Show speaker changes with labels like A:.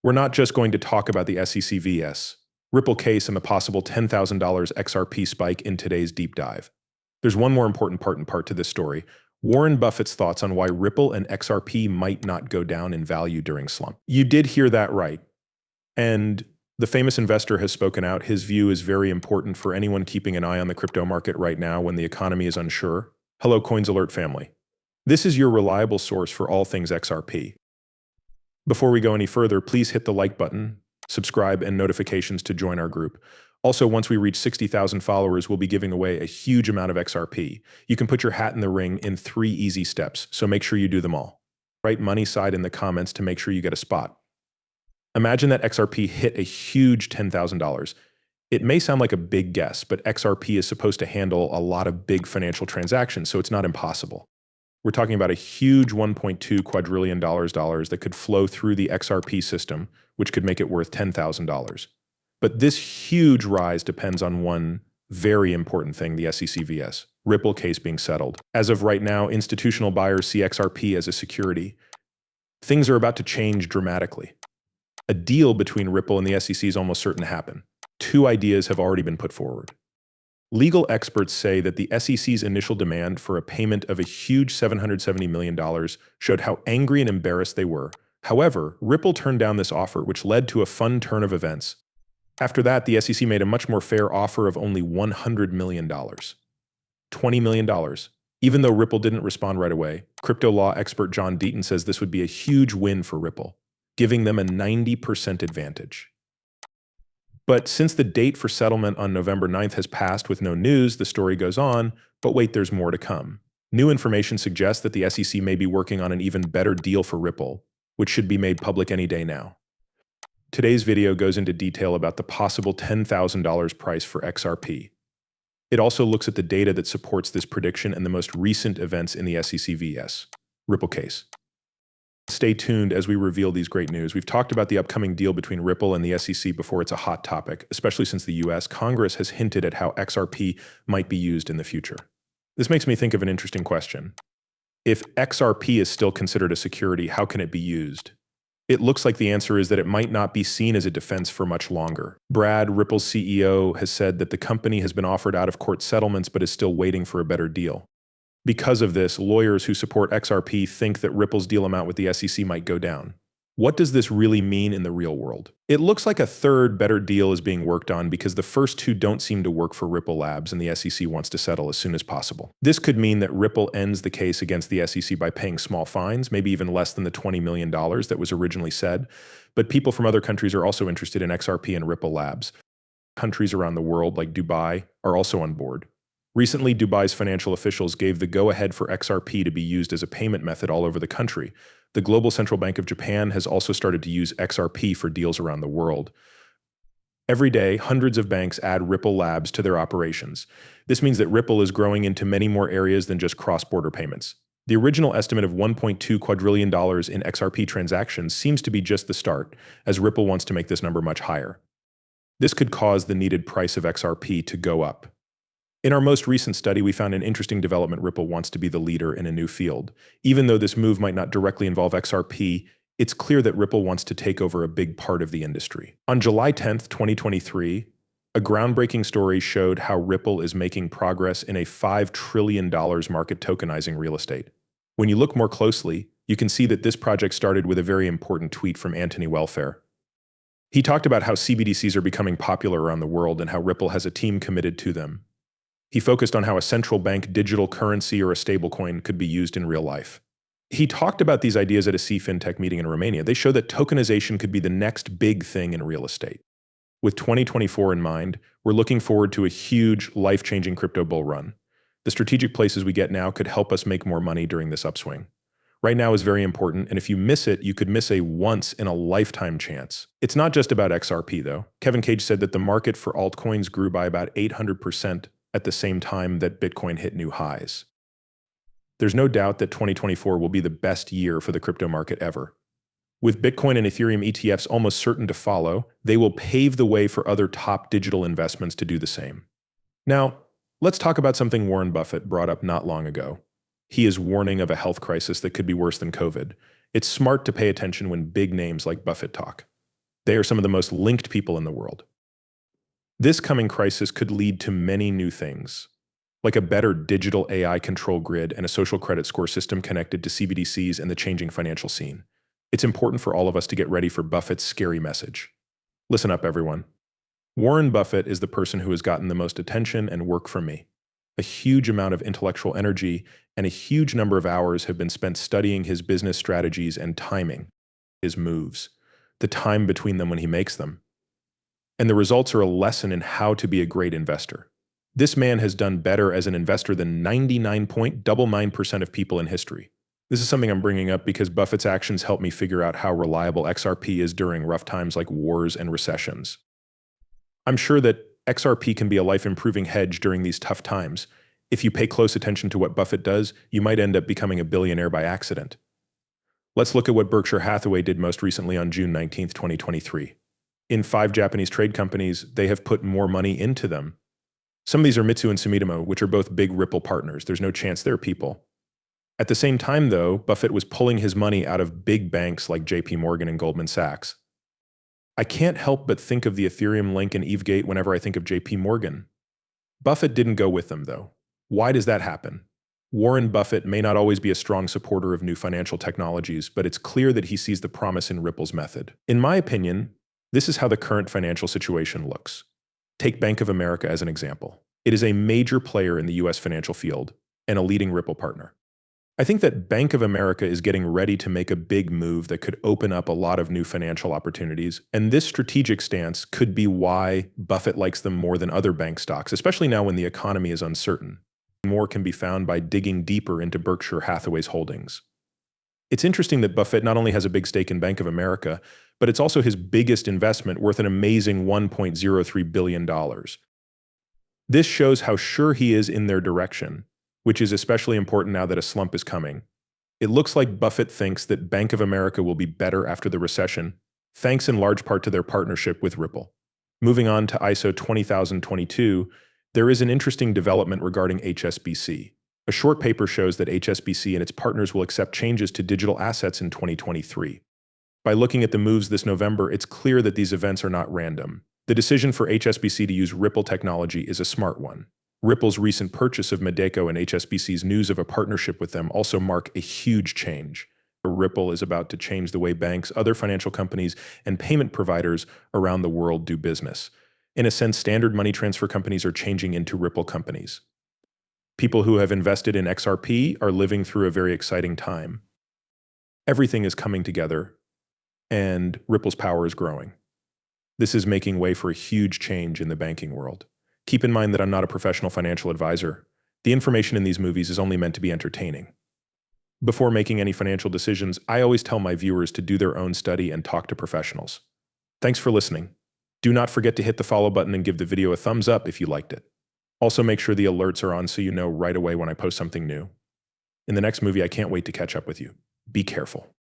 A: We're not just going to talk about the SEC vs. Ripple case and the possible $10,000 XRP spike in today's deep dive. There's one more important part to this story: Warren Buffett's thoughts on why Ripple and XRP might not go down in value during slump. You did hear that right. And the famous investor has spoken out. His view is very important for anyone keeping an eye on the crypto market right now when the economy is unsure. Hello, Coins Alert family. This is your reliable source for all things XRP. Before we go any further, please hit the like button, subscribe, and notifications to join our group. Also, once we reach 60,000 followers, we'll be giving away a huge amount of XRP. You can put your hat in the ring in 3 easy steps, so make sure you do them all. Write money side in the comments to make sure you get a spot. Imagine that XRP hit a huge $10,000. It may sound like a big guess, but XRP is supposed to handle a lot of big financial transactions, so it's not impossible. We're talking about a huge $1.2 quadrillion that could flow through the XRP system, which could make it worth $10,000. But this huge rise depends on one very important thing: the SEC vs. Ripple case being settled. As of right now, institutional buyers see XRP as a security. Things are about to change dramatically. A deal between Ripple and the SEC is almost certain to happen. 2 ideas have already been put forward. Legal experts say that the SEC's initial demand for a payment of a huge $770 million showed how angry and embarrassed they were. However, Ripple turned down this offer, which led to a fun turn of events. After that, the SEC made a much more fair offer of only $100 million. $20 million. Even though Ripple didn't respond right away, crypto law expert John Deaton says this would be a huge win for Ripple, giving them a 90% advantage. But since the date for settlement on November 9th has passed with no news, the story goes on, but wait, there's more to come. New information suggests that the SEC may be working on an even better deal for Ripple, which should be made public any day now. Today's video goes into detail about the possible $10,000 price for XRP. It also looks at the data that supports this prediction and the most recent events in the SEC vs. Ripple case. Stay tuned as we reveal these great news. We've talked about the upcoming deal between Ripple and the SEC before. It's a hot topic, especially since the US Congress has hinted at how XRP might be used in the future. This makes me think of an interesting question. If XRP is still considered a security, how can it be used? It looks like the answer is that it might not be seen as a defense for much longer. Brad, Ripple's CEO, has said that the company has been offered out-of-court settlements but is still waiting for a better deal. Because of this, lawyers who support XRP think that Ripple's deal amount with the SEC might go down. What does this really mean in the real world? It looks like a third, better deal is being worked on because the first 2 don't seem to work for Ripple Labs and the SEC wants to settle as soon as possible. This could mean that Ripple ends the case against the SEC by paying small fines, maybe even less than the $20 million that was originally said. But people from other countries are also interested in XRP and Ripple Labs. Countries around the world, like Dubai, are also on board. Recently, Dubai's financial officials gave the go-ahead for XRP to be used as a payment method all over the country. The Global Central Bank of Japan has also started to use XRP for deals around the world. Every day, hundreds of banks add Ripple Labs to their operations. This means that Ripple is growing into many more areas than just cross-border payments. The original estimate of $1.2 quadrillion in XRP transactions seems to be just the start, as Ripple wants to make this number much higher. This could cause the needed price of XRP to go up. In our most recent study, we found an interesting development. Ripple wants to be the leader in a new field. Even though this move might not directly involve XRP, it's clear that Ripple wants to take over a big part of the industry. On July 10th, 2023, a groundbreaking story showed how Ripple is making progress in a $5 trillion market tokenizing real estate. When you look more closely, you can see that this project started with a very important tweet from Anthony Welfare. He talked about how CBDCs are becoming popular around the world and how Ripple has a team committed to them. He focused on how a central bank digital currency or a stablecoin could be used in real life. He talked about these ideas at a C-FinTech meeting in Romania. They show that tokenization could be the next big thing in real estate. With 2024 in mind, we're looking forward to a huge, life-changing crypto bull run. The strategic places we get now could help us make more money during this upswing. Right now is very important, and if you miss it, you could miss a once-in-a-lifetime chance. It's not just about XRP, though. Kevin Cage said that the market for altcoins grew by about 800% at the same time that Bitcoin hit new highs. There's no doubt that 2024 will be the best year for the crypto market ever. With Bitcoin and Ethereum ETFs almost certain to follow, they will pave the way for other top digital investments to do the same. Now, let's talk about something Warren Buffett brought up not long ago. He is warning of a health crisis that could be worse than COVID. It's smart to pay attention when big names like Buffett talk. They are some of the most linked people in the world. This coming crisis could lead to many new things, like a better digital AI control grid and a social credit score system connected to CBDCs and the changing financial scene. It's important for all of us to get ready for Buffett's scary message. Listen up, everyone. Warren Buffett is the person who has gotten the most attention and work from me. A huge amount of intellectual energy and a huge number of hours have been spent studying his business strategies and timing his moves, the time between them when he makes them. And the results are a lesson in how to be a great investor. This man has done better as an investor than 99.99% of people in history. This is something I'm bringing up because Buffett's actions help me figure out how reliable XRP is during rough times like wars and recessions. I'm sure that XRP can be a life-improving hedge during these tough times. If you pay close attention to what Buffett does, you might end up becoming a billionaire by accident. Let's look at what Berkshire Hathaway did most recently on June 19, 2023. In 5 Japanese trade companies, they have put more money into them. Some of these are Mitsui and Sumitomo, which are both big Ripple partners. There's no chance they're people. At the same time, though, Buffett was pulling his money out of big banks like JP Morgan and Goldman Sachs. I can't help but think of the Ethereum link and EveGate whenever I think of JP Morgan. Buffett didn't go with them, though. Why does that happen? Warren Buffett may not always be a strong supporter of new financial technologies, but it's clear that he sees the promise in Ripple's method. In my opinion, this is how the current financial situation looks. Take Bank of America as an example. It is a major player in the US financial field and a leading Ripple partner. I think that Bank of America is getting ready to make a big move that could open up a lot of new financial opportunities, and this strategic stance could be why Buffett likes them more than other bank stocks, especially now when the economy is uncertain. More can be found by digging deeper into Berkshire Hathaway's holdings. It's interesting that Buffett not only has a big stake in Bank of America, but it's also his biggest investment, worth an amazing $1.03 billion. This shows how sure he is in their direction, which is especially important now that a slump is coming. It looks like Buffett thinks that Bank of America will be better after the recession, thanks in large part to their partnership with Ripple. Moving on to ISO 20022, there is an interesting development regarding HSBC. A short paper shows that HSBC and its partners will accept changes to digital assets in 2023. By looking at the moves this November, it's clear that these events are not random. The decision for HSBC to use Ripple technology is a smart one. Ripple's recent purchase of Medeco and HSBC's news of a partnership with them also mark a huge change. Ripple is about to change the way banks, other financial companies, and payment providers around the world do business. In a sense, standard money transfer companies are changing into Ripple companies. People who have invested in XRP are living through a very exciting time. Everything is coming together, and Ripple's power is growing. This is making way for a huge change in the banking world. Keep in mind that I'm not a professional financial advisor. The information in these movies is only meant to be entertaining. Before making any financial decisions, I always tell my viewers to do their own study and talk to professionals. Thanks for listening. Do not forget to hit the follow button and give the video a thumbs up if you liked it. Also make sure the alerts are on so you know right away when I post something new. In the next movie, I can't wait to catch up with you. Be careful.